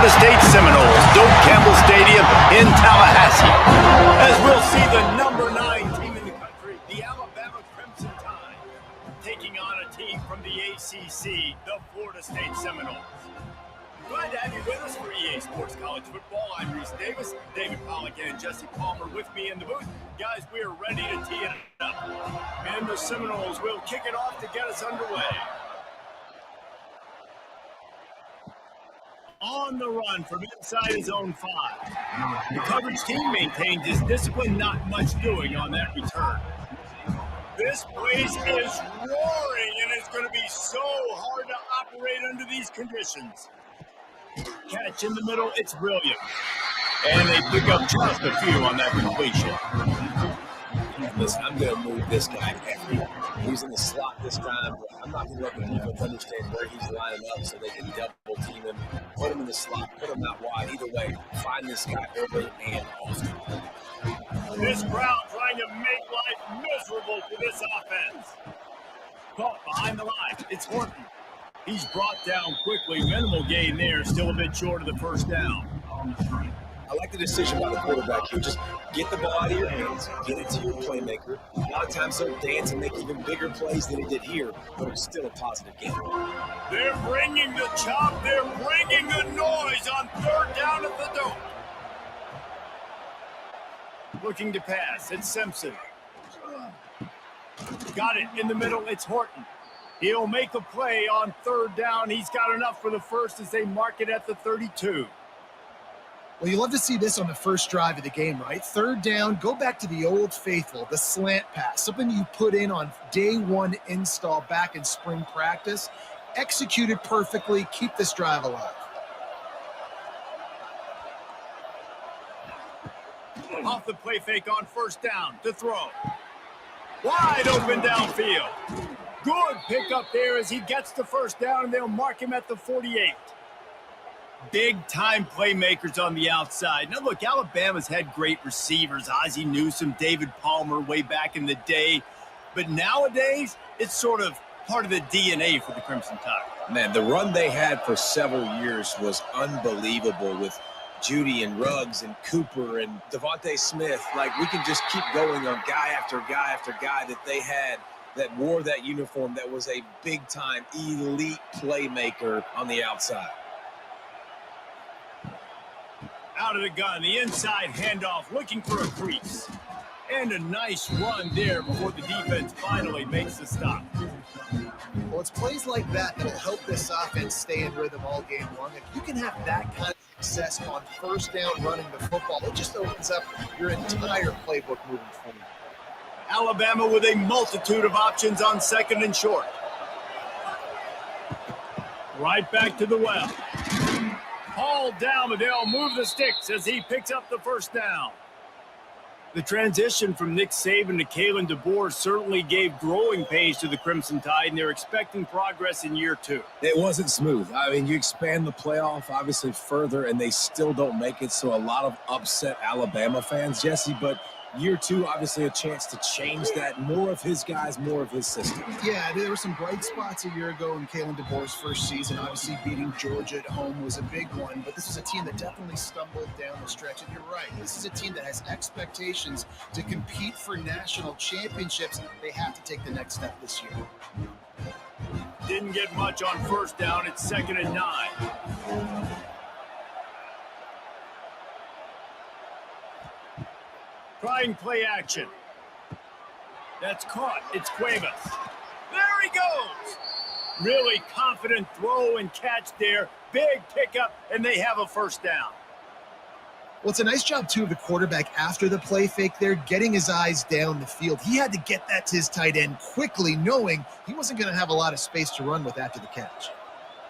Florida State Seminoles, Doak Campbell Stadium in Tallahassee. As we'll see the number 9 team in the country, the Alabama Crimson Tide, taking on a team from the ACC, the Florida State Seminoles. Glad to have you with us for EA Sports College Football. I'm Reese Davis, David Pollock and Jesse Palmer with me in the booth. Guys, we are ready to tee it up. And the Seminoles will kick it off to get us underway. On the run from inside his own 5. The coverage team maintains his discipline, not much doing on that return. This place is roaring, and it's going to be so hard to operate under these conditions. Catch in the middle, it's brilliant. And they pick up just a few on that completion. Listen, I'm going to move this guy everywhere. He's in the slot this time, but I'm not going to let the defense understand where he's lining up so they can double team him, put him in the slot, put him out wide. Either way, find this guy early and often. This crowd trying to make life miserable for this offense. Caught behind the line, it's Horton. He's brought down quickly. Minimal gain there, still a bit short of the first down. I like the decision by the quarterback here. Just get the ball out of your hands, get it to your playmaker. A lot of times they'll dance and make even bigger plays than he did here, but it was still a positive game. They're bringing the chop. They're bringing the noise on third down at the Dome. Looking to pass, it's Simpson. Got it in the middle, it's Horton. He'll make a play on third down. He's got enough for the first as they mark it at the 32. Well, you love to see this on the first drive of the game, right? Third down, go back to the old faithful, the slant pass, something you put in on day one install back in spring practice. Executed perfectly, keep this drive alive. Off the play fake on first down to throw. Wide open downfield. Good pickup there as he gets the first down, and they'll mark him at the 48. Big-time playmakers on the outside. Now, look, Alabama's had great receivers. Ozzie Newsome, David Palmer way back in the day. But nowadays, it's sort of part of the DNA for the Crimson Tide. Man, the run they had for several years was unbelievable with Judy and Ruggs and Cooper and Devontae Smith. Like, we can just keep going on guy after guy after guy that they had that wore that uniform that was a big-time elite playmaker on the outside. Out of the gun, the inside handoff, looking for a crease. And a nice run there before the defense finally makes the stop. Well, it's plays like that that'll help this offense stay in rhythm all game long. If you can have that kind of success on first down running the football, it just opens up your entire playbook moving forward. Alabama with a multitude of options on second and short. Right back to the well. Hauled down, but they'll move the sticks as he picks up the first down. The transition from Nick Saban to Kalen DeBoer certainly gave growing pains to the Crimson Tide, and they're expecting progress in year 2. It wasn't smooth. I mean, you expand the playoff, obviously, further, and they still don't make it, so a lot of upset Alabama fans, Jesse, but year 2, obviously a chance to change that. More of his guys, more of his system. Yeah, there were some bright spots a year ago in Kalen DeBoer's first season. Obviously, beating Georgia at home was a big one, but this was a team that definitely stumbled down the stretch. And you're right, this is a team that has expectations to compete for national championships. They have to take the next step this year. Didn't get much on first down. It's 2nd and 9. Trying play action. That's caught. It's Cuevas. There he goes. Really confident throw and catch there. Big pickup, and they have a first down. Well, it's a nice job, too, of the quarterback after the play fake there, getting his eyes down the field. He had to get that to his tight end quickly, knowing he wasn't going to have a lot of space to run with after the catch.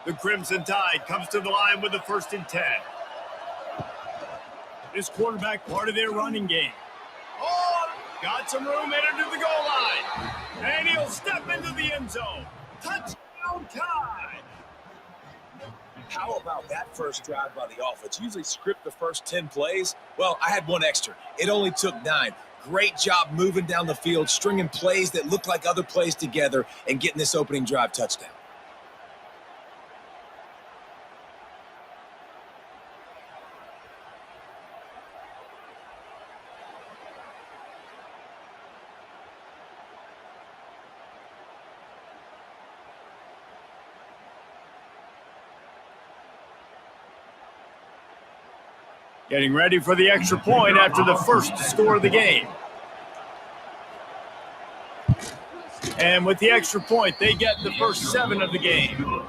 The Crimson Tide comes to the line with the 1st and 10. This quarterback part of their running game. Oh, got some room headed to the goal line. And he'll step into the end zone. Touchdown Tide. How about that first drive by the offense? Usually script the first 10 plays. Well, I had one extra. It only took 9. Great job moving down the field, stringing plays that look like other plays together, and getting this opening drive touchdown. Getting ready for the extra point after the first score of the game. And with the extra point, they get the first 7 of the game.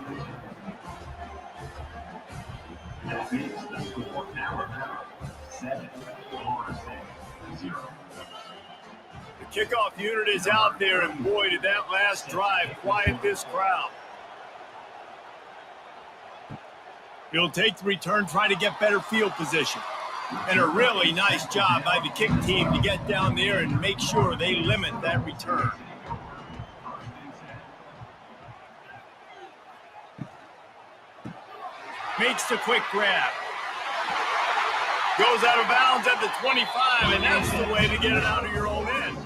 The kickoff unit is out there, and boy, did that last drive quiet this crowd. He'll take the return, trying to get better field position. And a really nice job by the kick team to get down there and make sure they limit that return. Makes the quick grab. Goes out of bounds at the 25, and that's the way to get it out of your own end.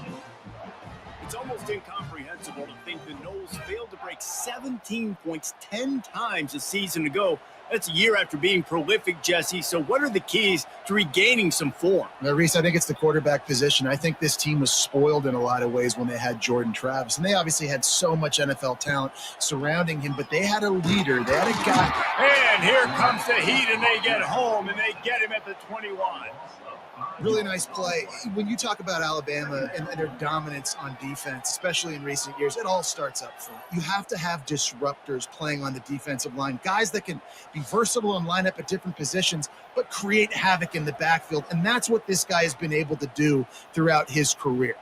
It's almost incomprehensible to think the Noles failed to break 17 points 10 times a season ago. That's a year after being prolific, Jesse. So what are the keys to regaining some form? Now, Reese, I think it's the quarterback position. I think this team was spoiled in a lot of ways when they had Jordan Travis. And they obviously had so much NFL talent surrounding him, but they had a leader. They had a guy. And here comes the heat, and they get home, and they get him at the 21. Really nice play. When you talk about Alabama and their dominance on defense, especially in recent years, it all starts up front. You have to have disruptors playing on the defensive line, guys that can be versatile and line up at different positions, but create havoc in the backfield. And that's what this guy has been able to do throughout his career.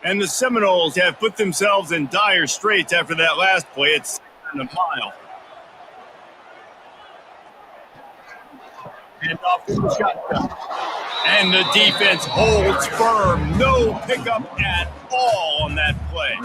And the Seminoles have put themselves in dire straits after that last play. It's in a mile. And off the shotgun. And the defense holds firm. No pickup at all on that play.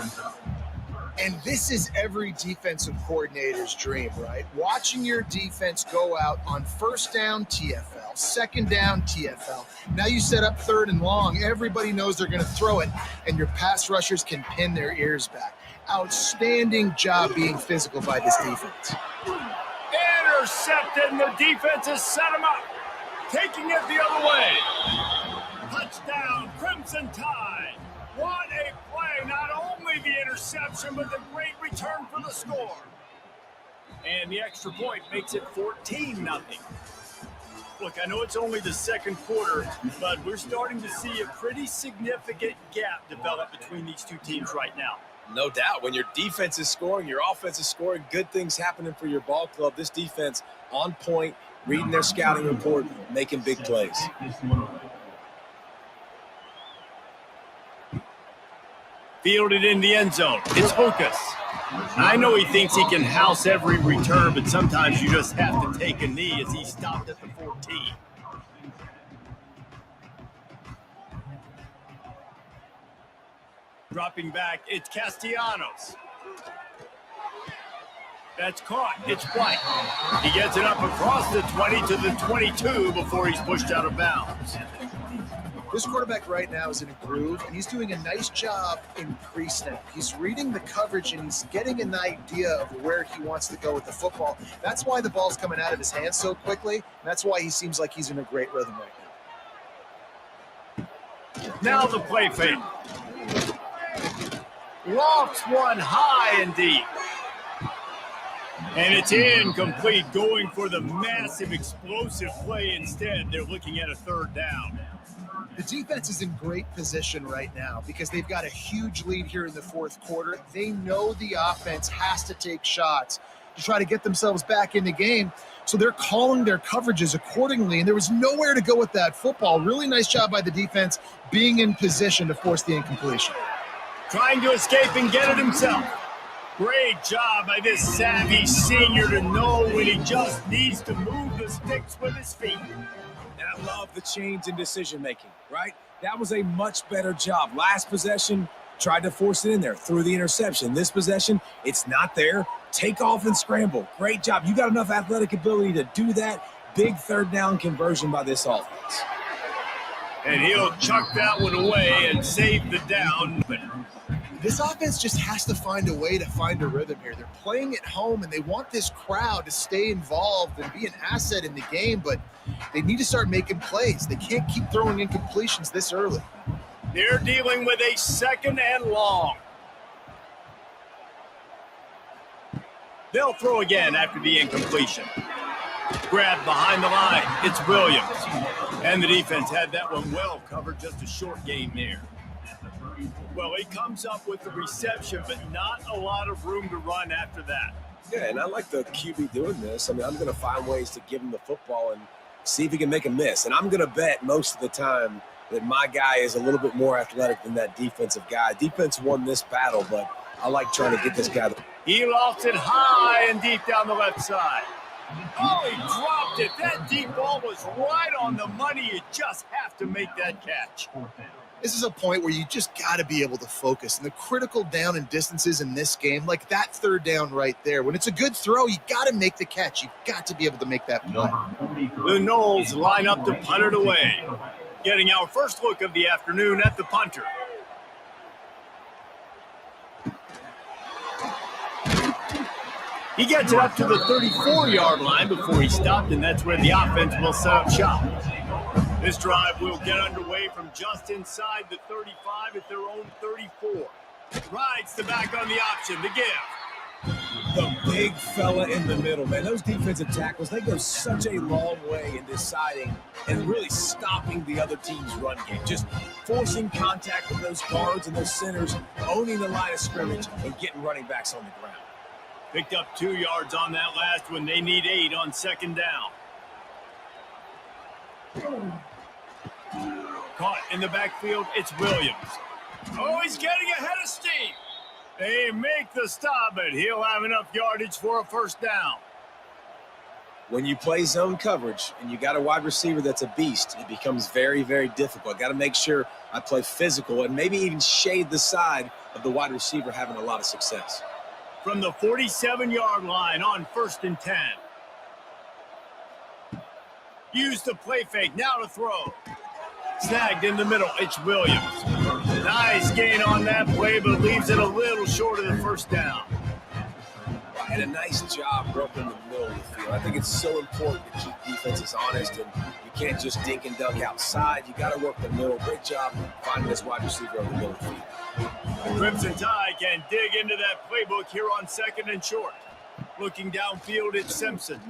And this is every defensive coordinator's dream, right? Watching your defense go out on first down TFL, second down TFL. Now you set up 3rd and long. Everybody knows they're going to throw it, and your pass rushers can pin their ears back. Outstanding job being physical by this defense. Intercepted, and the defense has set him up. Taking it the other way. Touchdown, Crimson Tide. What a play. Not only the interception, but the great return for the score. And the extra point makes it 14-0. Look, I know it's only the second quarter, but we're starting to see a pretty significant gap develop between these two teams right now. No doubt. When your defense is scoring, your offense is scoring, good things happening for your ball club. This defense on point, reading their scouting report, making big plays. Fielded in the end zone. It's Hocus. I know he thinks he can house every return, but sometimes you just have to take a knee as he stopped at the 14. Dropping back, it's Castellanos. That's caught. It's White. He gets it up across the 20 to the 22 before he's pushed out of bounds. This quarterback right now is in a groove, and he's doing a nice job in pre-snap. He's reading the coverage, and he's getting an idea of where he wants to go with the football. That's why the ball's coming out of his hands so quickly. And that's why he seems like he's in a great rhythm right now. Now the play fake. Lofts one high and deep. And it's incomplete, going for the massive explosive play instead. They're looking at a 3rd down. The defense is in great position right now because they've got a huge lead here in the 4th quarter. They know the offense has to take shots to try to get themselves back in the game. So they're calling their coverages accordingly, and there was nowhere to go with that football. Really nice job by the defense being in position to force the incompletion. Trying to escape and get it himself. Great job by this savvy senior to know when he just needs to move the sticks with his feet. And I love the change in decision-making, right? That was a much better job. Last possession, tried to force it in there, threw the interception. This possession, it's not there. Take off and scramble. Great job. You got enough athletic ability to do that. Big 3rd down conversion by this offense. And he'll chuck that one away and save the down. This offense just has to find a way to find a rhythm here. They're playing at home, and they want this crowd to stay involved and be an asset in the game, but they need to start making plays. They can't keep throwing incompletions this early. They're dealing with a 2nd and long. They'll throw again after the incompletion. Grab behind the line. It's Williams. And the defense had that one well covered. Just a short game there. Well, he comes up with the reception, but not a lot of room to run after that. Yeah, and I like the QB doing this. I mean, I'm going to find ways to give him the football and see if he can make a miss. And I'm going to bet most of the time that my guy is a little bit more athletic than that defensive guy. Defense won this battle, but I like trying to get this guy. He lost it high and deep down the left side. Oh, he dropped it. That deep ball was right on the money. You just have to make that catch. This is a point where you just got to be able to focus. And the critical down and distances in this game, like that third down right there, when it's a good throw, you got to make the catch. You've got to be able to make that play. The Knowles line up to punt it away. Getting our first look of the afternoon at the punter. He gets it up to the 34-yard line before he stopped, and that's where the offense will set up shop. This drive will get underway from just inside the 35 at their own 34. Rides the back on the option, the give. The big fella in the middle, man. Those defensive tackles, they go such a long way in deciding and really stopping the other team's run game. Just forcing contact with those guards and those centers, owning the line of scrimmage, and getting running backs on the ground. Picked up 2 yards on that last one. They need 8 on second down. Caught in the backfield, it's Williams. Oh, he's getting ahead of steam. They make the stop, but he'll have enough yardage for a first down. When you play zone coverage and you got a wide receiver that's a beast, it becomes very, very difficult. Got to make sure I play physical and maybe even shade the side of the wide receiver having a lot of success. From the 47-yard line on 1st and 10. Use the play fake, now to throw. Snagged in the middle, it's Williams. Nice gain on that play, but leaves it a little short of the first down. And a nice job broke in the middle of the field. I think it's so important to keep defenses honest, and you can't just dink and dunk outside. You got to work the middle. Great job finding this wide receiver on the middle of the field. The Crimson Tide can dig into that playbook here on 2nd and short. Looking downfield, it's Simpson.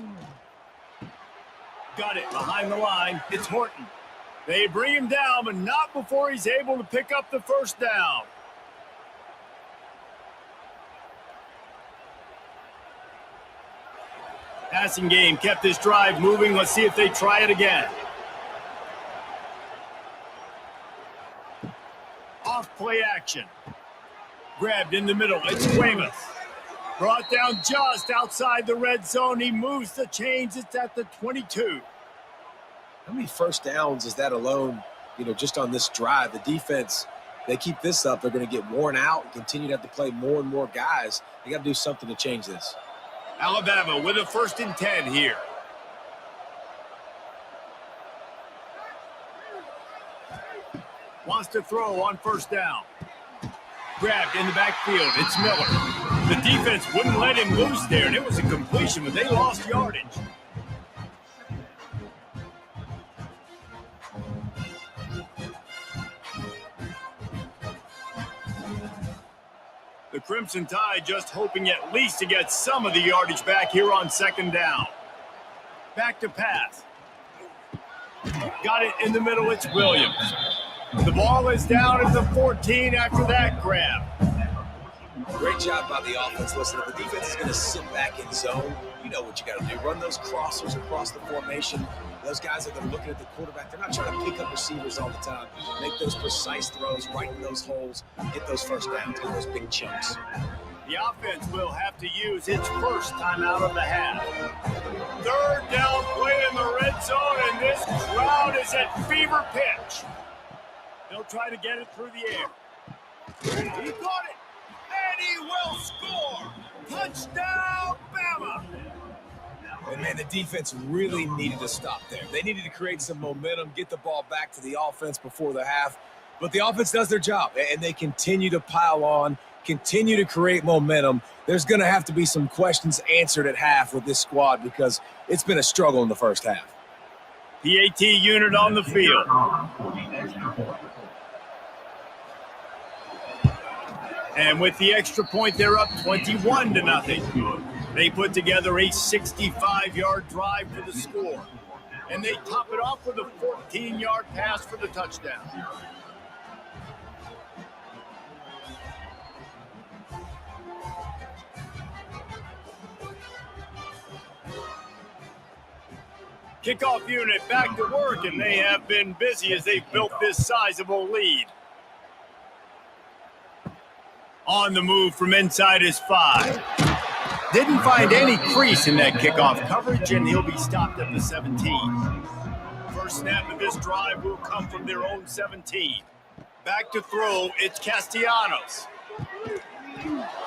Got it behind the line. It's Horton. They bring him down, but not before he's able to pick up the first down. Passing game kept this drive moving. Let's see if they try it again. Off play action. Grabbed in the middle. It's Weymouth. Brought down just outside the red zone. He moves the chains. It's at the 22. How many first downs is that alone, just on this drive? The defense, they keep this up, they're going to get worn out and continue to have to play more and more guys. They got to do something to change this. Alabama with a 1st and 10 here. Wants to throw on 1st down. Grabbed in the backfield. It's Miller. The defense wouldn't let him loose there, and it was a completion, but they lost yardage. The Crimson Tide just hoping at least to get some of the yardage back here on 2nd down. Back to pass. Got it in the middle, it's Williams. The ball is down at the 14 after that grab. Great job by the offense. Listen, if the defense is going to sit back in zone, you know what you got to do. Run those crossers across the formation. Those guys that are looking at the quarterback, they're not trying to pick up receivers all the time. Make those precise throws right in those holes, get those first downs in those big chunks. The offense will have to use its first timeout of the half. 3rd down play in the red zone, and this crowd is at fever pitch. They'll try to get it through the air. He got it, and he will score. Touchdown, Bama. And, man, the defense really needed to stop there. They needed to create some momentum, get the ball back to the offense before the half. But the offense does their job, and they continue to pile on, continue to create momentum. There's going to have to be some questions answered at half with this squad because it's been a struggle in the first half. PAT unit on the field. And with the extra point, they're up 21-0. They put together a 65-yard drive for the score. And they top it off with a 14-yard pass for the touchdown. Kickoff unit back to work, and they have been busy as they've built this sizable lead. On the move from inside his 5. Didn't find any crease in that kickoff coverage, and he'll be stopped at the 17. First snap of this drive will come from their own 17. Back to throw, it's Castellanos.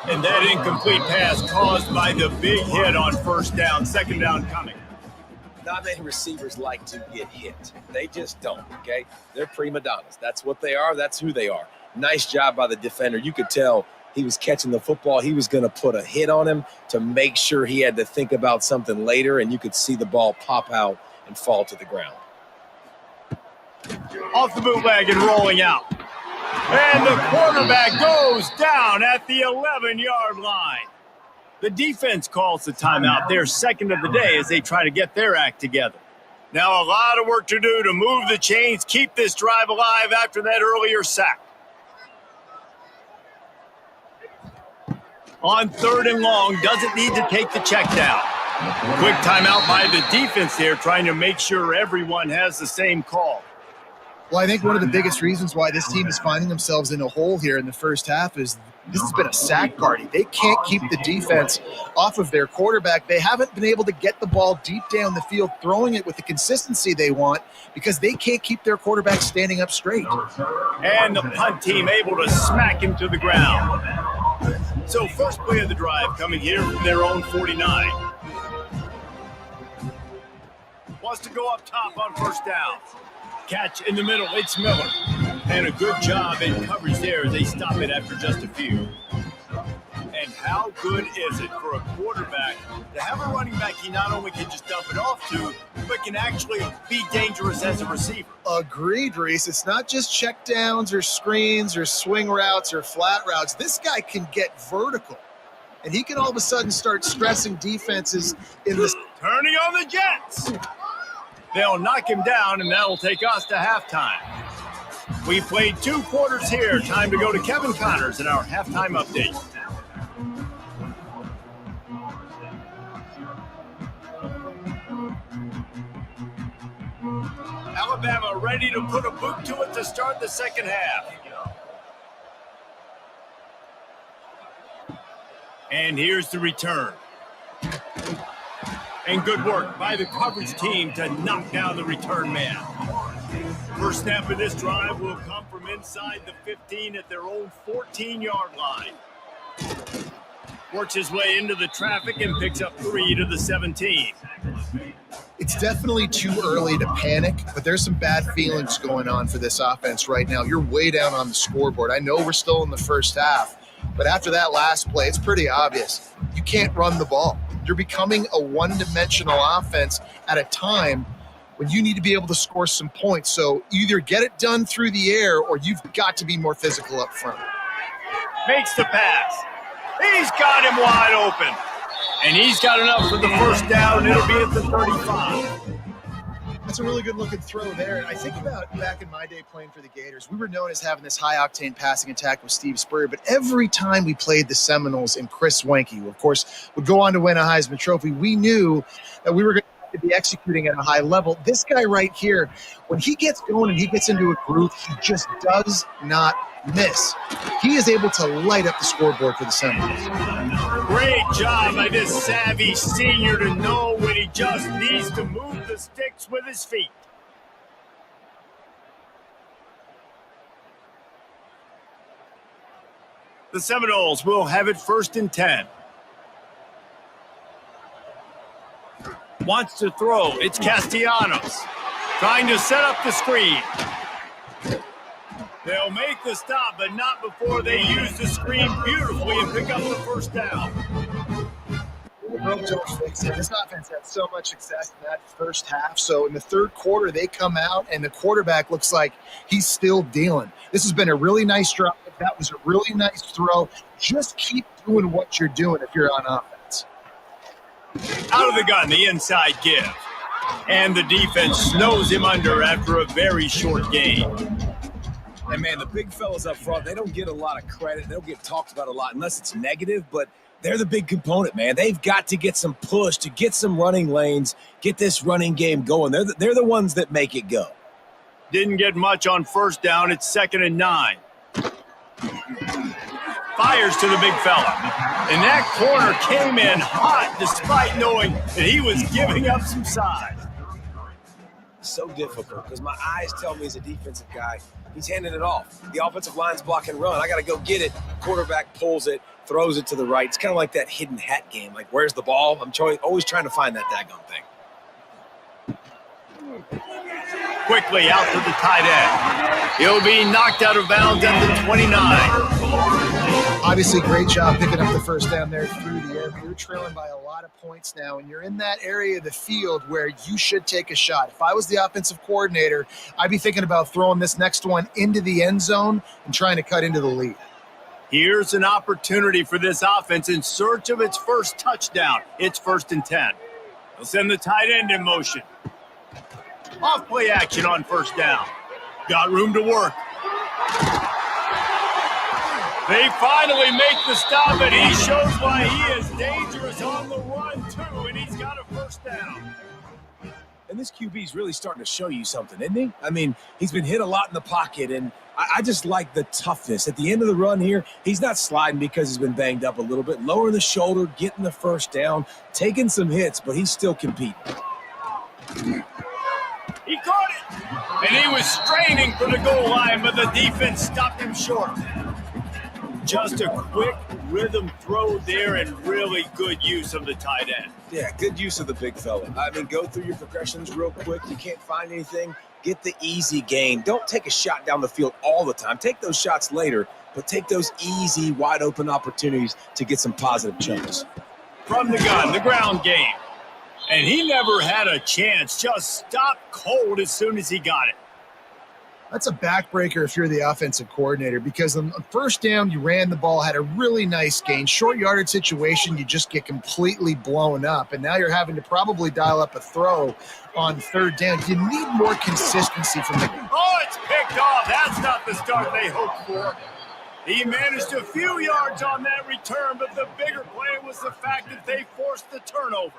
And that incomplete pass caused by the big hit on first down, second down coming. Not many receivers like to get hit. They just don't, okay? They're prima donnas. That's what they are. That's who they are. Nice job by the defender. You could tell he was catching the football. He was going to put a hit on him to make sure he had to think about something later, and you could see the ball pop out and fall to the ground. Off the bootleg and rolling out. And the quarterback goes down at the 11-yard line. The defense calls the timeout, their second of the day, as they try to get their act together. Now a lot of work to do to move the chains, keep this drive alive after that earlier sack. On 3rd and long, doesn't need to take the check down. Quick timeout by the defense there, trying to make sure everyone has the same call. Well, I think one of the biggest reasons why this team is finding themselves in a hole here in the first half is this has been a sack party. They can't keep the defense off of their quarterback. They haven't been able to get the ball deep down the field, throwing it with the consistency they want because they can't keep their quarterback standing up straight. And the punt team able to smack him to the ground. So first play of the drive coming here from their own 49. Wants to go up top on first down. Catch in the middle, it's Miller. And a good job in coverage there as they stop it after just a few. And how good is it for a quarterback to have a running back he not only can just dump it off to, but can actually be dangerous as a receiver? Agreed, Reese. It's not just check downs or screens or swing routes or flat routes. This guy can get vertical. And he can all of a sudden start stressing defenses in this. Turning on the Jets. They'll knock him down, and that'll take us to halftime. We played 2 quarters here. Time to go to Kevin Connors in our halftime update. Alabama ready to put a boot to it to start the second half. And here's the return. And good work by the coverage team to knock down the return man. First snap of this drive will come from inside the 15 at their own 14-yard line. Works his way into the traffic and picks up 3 to the 17. It's definitely too early to panic, but there's some bad feelings going on for this offense right now. You're way down on the scoreboard. I know we're still in the first half, but after that last play, it's pretty obvious. You can't run the ball. You're becoming a one-dimensional offense at a time when you need to be able to score some points. So either get it done through the air or you've got to be more physical up front. Makes the pass. He's got him wide open. And he's got enough for the first down. It'll be at the 35. That's a really good-looking throw there. And I think about back in my day playing for the Gators, we were known as having this high-octane passing attack with Steve Spurrier, but every time we played the Seminoles and Chris Wenke, who, of course, would go on to win a Heisman Trophy, we knew that we were going to be executing at a high level. This guy right here, when he gets going and he gets into a groove, he just does not miss. He is able to light up the scoreboard for the Seminoles. Great job by this savvy senior to know when he just needs to move the sticks with his feet. The Seminoles will have it 1st and 10. Wants to throw. It's Castellanos. Trying to set up the screen. They'll make the stop, but not before they use the screen beautifully and pick up the first down. This offense had so much success in that first half. So in the third quarter, they come out, and the quarterback looks like he's still dealing. This has been a really nice drive. That was a really nice throw. Just keep doing what you're doing if you're on offense. Out of the gun, the inside give. And the defense snows him under after a very short game. And, man, the big fellas up front, they don't get a lot of credit. They don't get talked about a lot unless it's negative, but they're the big component, man. They've got to get some push, to get some running lanes, get this running game going. They're the ones that make it go. Didn't get much on first down. It's 2nd and 9. Fires to the big fella. And that corner came in hot despite knowing that he was giving up some size. So difficult because my eyes tell me as a defensive guy, he's handing it off. The offensive line's block and run. I got to go get it. Quarterback pulls it, throws it to the right. It's kind of like that hidden hat game. Like, where's the ball? I'm always trying to find that daggone thing. Quickly out to the tight end. He'll be knocked out of bounds at the 29. Obviously, great job picking up the first down there through the air. You're trailing by a lot of points now, and you're in that area of the field where you should take a shot. If I was the offensive coordinator, I'd be thinking about throwing this next one into the end zone and trying to cut into the lead. Here's an opportunity for this offense in search of its first touchdown. It's 1st and 10. They'll send the tight end in motion. Off play action on first down. Got room to work. They finally make the stop, and he shows why he is dangerous on the run, too, and he's got a first down. And this QB's really starting to show you something, isn't he? I mean, he's been hit a lot in the pocket, and I just like the toughness. At the end of the run here, he's not sliding because he's been banged up a little bit. Lowering the shoulder, getting the first down, taking some hits, but he's still competing. He caught it, and he was straining for the goal line, but the defense stopped him short. Just a quick rhythm throw there and really good use of the tight end. Yeah, good use of the big fella. I mean, go through your progressions real quick. You can't find anything. Get the easy gain. Don't take a shot down the field all the time. Take those shots later, but take those easy, wide-open opportunities to get some positive chunks. From the gun, the ground game. And he never had a chance. Just stopped cold as soon as he got it. That's a backbreaker if you're the offensive coordinator, because on first down, you ran the ball, had a really nice gain. Short yardage situation, you just get completely blown up. And now you're having to probably dial up a throw on third down. You need more consistency from the... Oh, it's picked off. That's not the start they hoped for. He managed a few yards on that return, but the bigger play was the fact that they forced the turnover.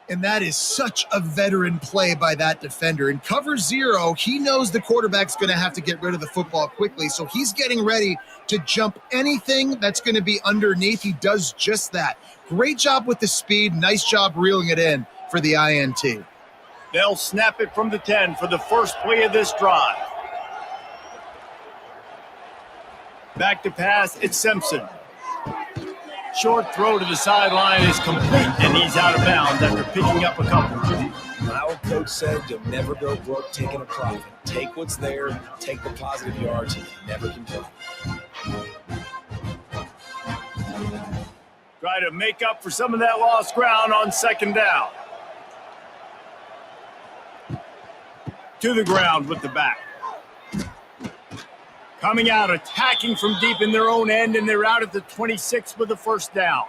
And that is such a veteran play by that defender. In cover zero, he knows the quarterback's going to have to get rid of the football quickly, so he's getting ready to jump anything that's going to be underneath. He does just that. Great job with the speed. Nice job reeling it in for the INT. They'll snap it from the 10 for the first play of this drive. Back to pass, it's Simpson. Short throw to the sideline is complete, and he's out of bounds after picking up a couple. My old coach said you'll never go broke taking a profit. Take what's there, take the positive yards, and you never complain. Try to make up for some of that lost ground on second down. To the ground with the back. Coming out, attacking from deep in their own end, and they're out at the 26 with the first down.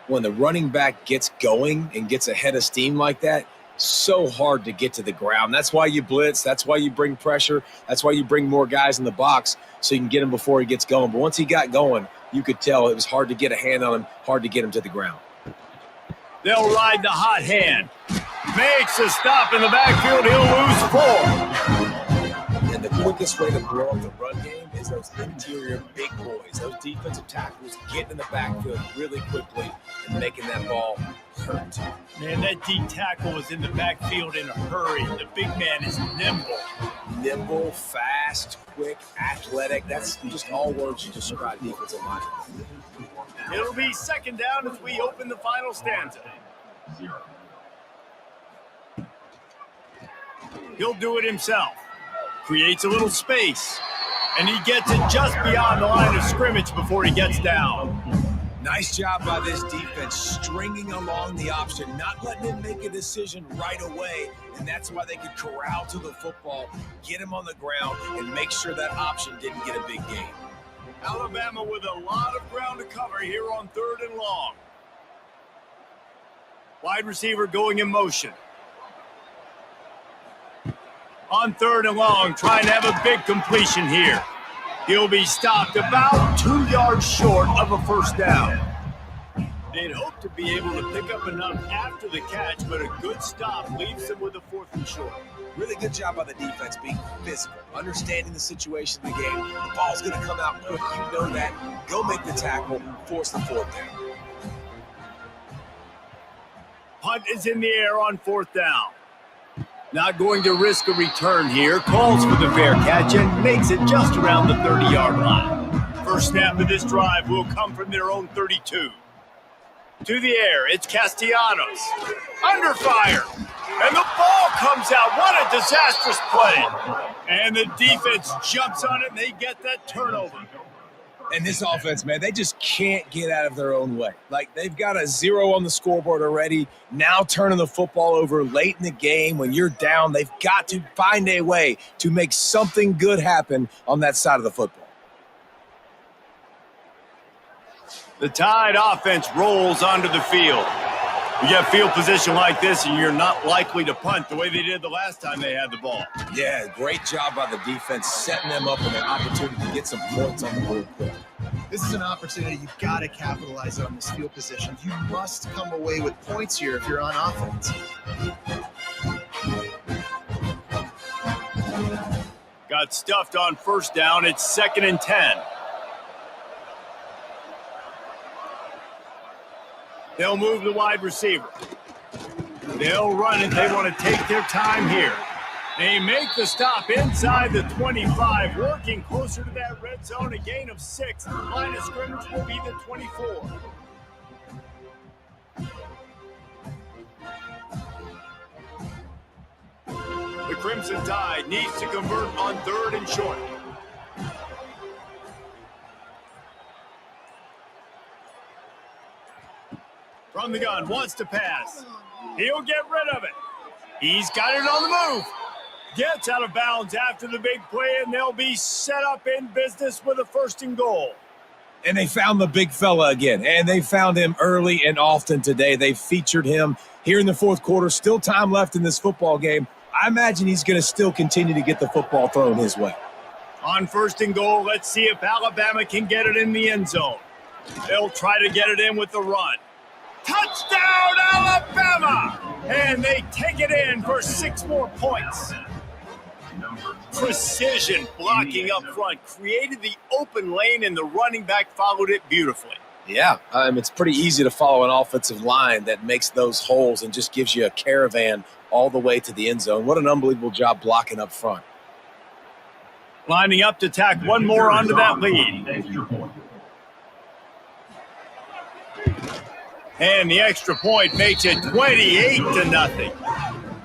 When the running back gets going and gets ahead of steam like that, so hard to get to the ground. That's why you blitz. That's why you bring pressure. That's why you bring more guys in the box so you can get him before he gets going. But once he got going, you could tell it was hard to get a hand on him, hard to get him to the ground. They'll ride the hot hand. Makes a stop in the backfield. He'll lose 4. And the quickest way to blow up the run game is those interior big boys, those defensive tackles getting in the backfield really quickly and making that ball hurt. Man, that D tackle was in the backfield in a hurry. The big man is nimble. Nimble, fast, quick, athletic. That's just all words to describe defensive line. It'll be second down as we open the final stanza. He'll do it himself. Creates a little space, and he gets it just beyond the line of scrimmage before he gets down. Nice job by this defense, stringing along the option, not letting him make a decision right away, and that's why they could corral to the football, get him on the ground, and make sure that option didn't get a big gain. Alabama with a lot of ground to cover here on 3rd and long. Wide receiver going in motion. On 3rd and long, trying to have a big completion here. He'll be stopped about 2 yards short of a first down. They'd hope to be able to pick up enough after the catch, but a good stop leaves them with a 4th and short. Really good job by the defense being physical, understanding the situation in the game. The ball's going to come out quick. You know that. Go make the tackle, force the 4th down. Punt is in the air on 4th down. Not going to risk a return here. Calls for the fair catch and makes it just around the 30-yard line. First snap of this drive will come from their own 32. To the air, it's Castellanos. Under fire. And the ball comes out. What a disastrous play. And the defense jumps on it and they get that turnover. And this offense, man, they just can't get out of their own way. Like, they've got a 0 on the scoreboard already. Now turning the football over late in the game when you're down, they've got to find a way to make something good happen on that side of the football. The Tide offense rolls onto the field. You get field position like this, and you're not likely to punt the way they did the last time they had the ball. Yeah, great job by the defense, setting them up with an opportunity to get some points on the board quick. This is an opportunity you've got to capitalize on this field position. You must come away with points here if you're on offense. Got stuffed on first down. It's 2nd and 10. They'll move the wide receiver. They'll run it. They want to take their time here. They make the stop inside the 25, working closer to that red zone, a gain of 6. Line of scrimmage will be the 24. The Crimson Tide needs to convert on 3rd and short. From the gun, wants to pass. He'll get rid of it. He's got it on the move. Gets out of bounds after the big play, and they'll be set up in business with a 1st and goal. And they found the big fella again, and they found him early and often today. They featured him here in the 4th quarter. Still time left in this football game. I imagine he's going to still continue to get the football thrown his way. On 1st and goal, let's see if Alabama can get it in the end zone. They'll try to get it in with the run. Touchdown, Alabama! And they take it in for 6 more points. Precision blocking up front created the open lane, and the running back followed it beautifully. Yeah, it's pretty easy to follow an offensive line that makes those holes and just gives you a caravan all the way to the end zone. What an unbelievable job blocking up front. Lining up to tack one more onto that lead. And the extra point makes it 28-0.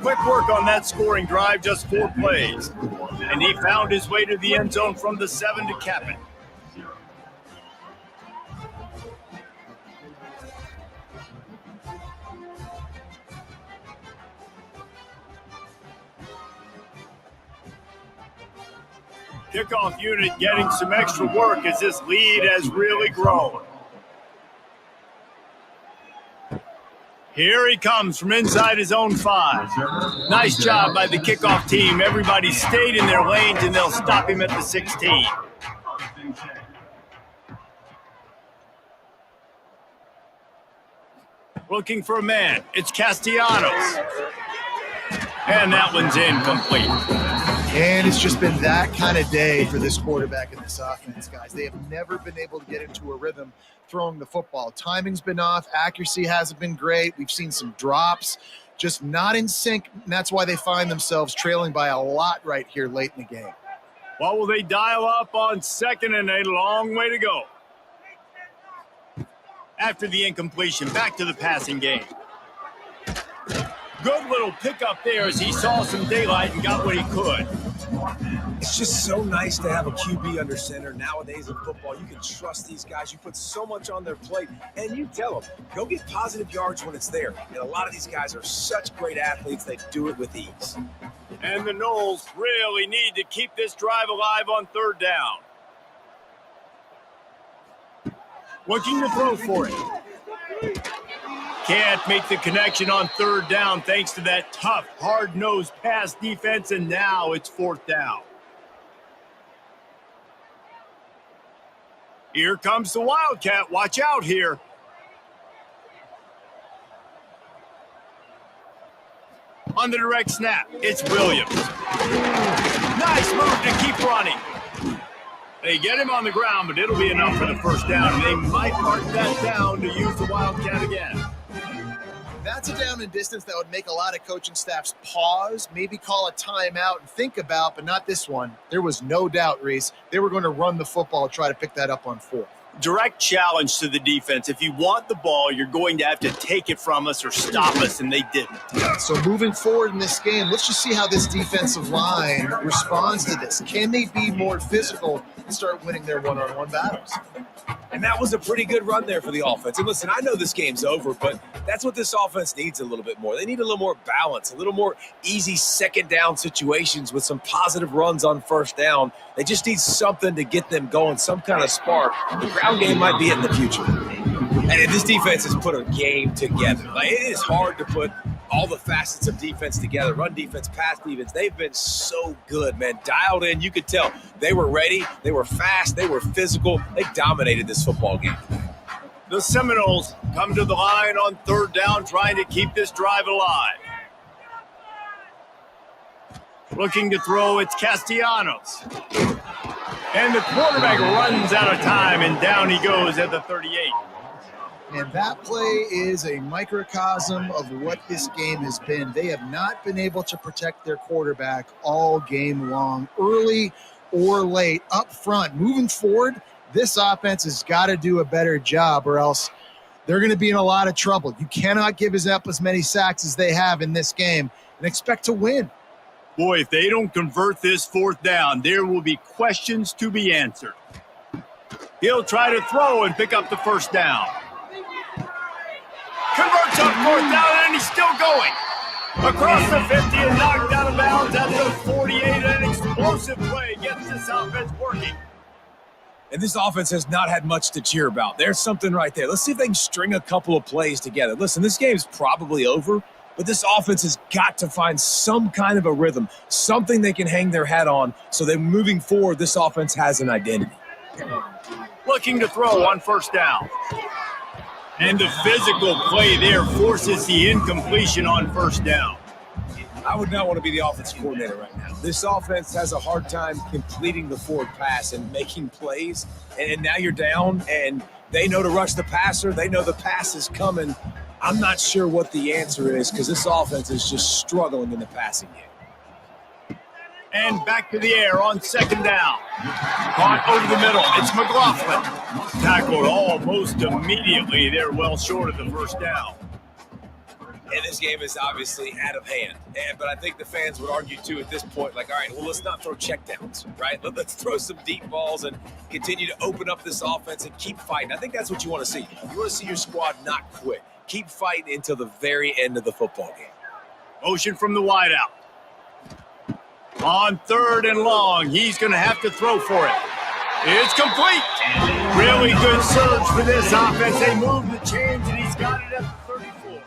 Quick work on that scoring drive, just 4 plays. And he found his way to the end zone from the 7 to cap it. Kickoff unit getting some extra work as this lead has really grown. Here he comes from inside his own 5. Nice job by the kickoff team. Everybody stayed in their lanes, and they'll stop him at the 16. Looking for a man. It's Castellanos. And that one's incomplete. And it's just been that kind of day for this quarterback and this offense, guys. They have never been able to get into a rhythm throwing the football. Timing's been off. Accuracy hasn't been great. We've seen some drops, just not in sync. And that's why they find themselves trailing by a lot right here late in the game. What will they dial up on 2nd and a long way to go? After the incompletion, back to the passing game. Good little pickup there as he saw some daylight and got what he could. It's just so nice to have a QB under center. Nowadays in football, you can trust these guys. You put so much on their plate, and you tell them, go get positive yards when it's there. And a lot of these guys are such great athletes, they do it with ease. And the Noles really need to keep this drive alive on third down. Looking to throw for it. Can't make the connection on third down thanks to that tough, hard-nosed pass defense, and now it's fourth down. Here comes the Wildcat. Watch out here. On the direct snap, it's Williams. Nice move to keep running. They get him on the ground, but it'll be enough for the first down. They might mark that down to use the Wildcat again. That's a down and distance that would make a lot of coaching staffs pause, maybe call a timeout and think about, but not this one. There was no doubt, Reese, they were going to run the football, try to pick that up on fourth. Direct challenge to the defense. If you want the ball, you're going to have to take it from us or stop us, and they didn't. So moving forward in this game, let's just see how this defensive line responds to this. Can they be more physical and start winning their one-on-one battles? And that was a pretty good run there for the offense. And listen, I know this game's over, but that's what this offense needs a little bit more. They need a little more balance, a little more easy second down situations with some positive runs on first down. They just need something to get them going, some kind of spark. The ground game might be it in the future. And this defense has put a game together. Like, it is hard to put all the facets of defense together. Run defense, pass defense. They've been so good, man. Dialed in. You could tell they were ready. They were fast. They were physical. They dominated this football game. The Seminoles come to the line on third down, trying to keep this drive alive. Looking to throw, it's Castellanos. And the quarterback runs out of time, and down he goes at the 38. And that play is a microcosm of what this game has been. They have not been able to protect their quarterback all game long, early or late, up front. Moving forward, this offense has got to do a better job, or else they're going to be in a lot of trouble. You cannot give up as many sacks as they have in this game and expect to win. Boy, if they don't convert this fourth down, there will be questions to be answered. He'll try to throw and pick up the first down. Converts on fourth down, and he's still going. Across the 50 and knocked out of bounds at the 48. An explosive play gets this offense working. And this offense has not had much to cheer about. There's something right there. Let's see if they can string a couple of plays together. Listen, this game's probably over, but this offense has got to find some kind of a rhythm, something they can hang their hat on so that moving forward, this offense has an identity. Looking to throw on first down. And the physical play there forces the incompletion on first down. I would not want to be the offense coordinator right now. This offense has a hard time completing the forward pass and making plays. And now you're down, and they know to rush the passer. They know the pass is coming. I'm not sure what the answer is because this offense is just struggling in the passing game. And back to the air on second down. Caught over the middle. It's McLaughlin. Tackled almost immediately. They're well short of the first down. And this game is obviously out of hand. But I think the fans would argue, too, at this point, like, all right, well, let's not throw checkdowns, right? Let's throw some deep balls and continue to open up this offense and keep fighting. I think that's what you want to see. You want to see your squad not quit. Keep fighting until the very end of the football game. Motion from the wideout. On third and long, he's going to have to throw for it. It's complete. Really good surge for this offense. They move the chains, and he's got it at the 34.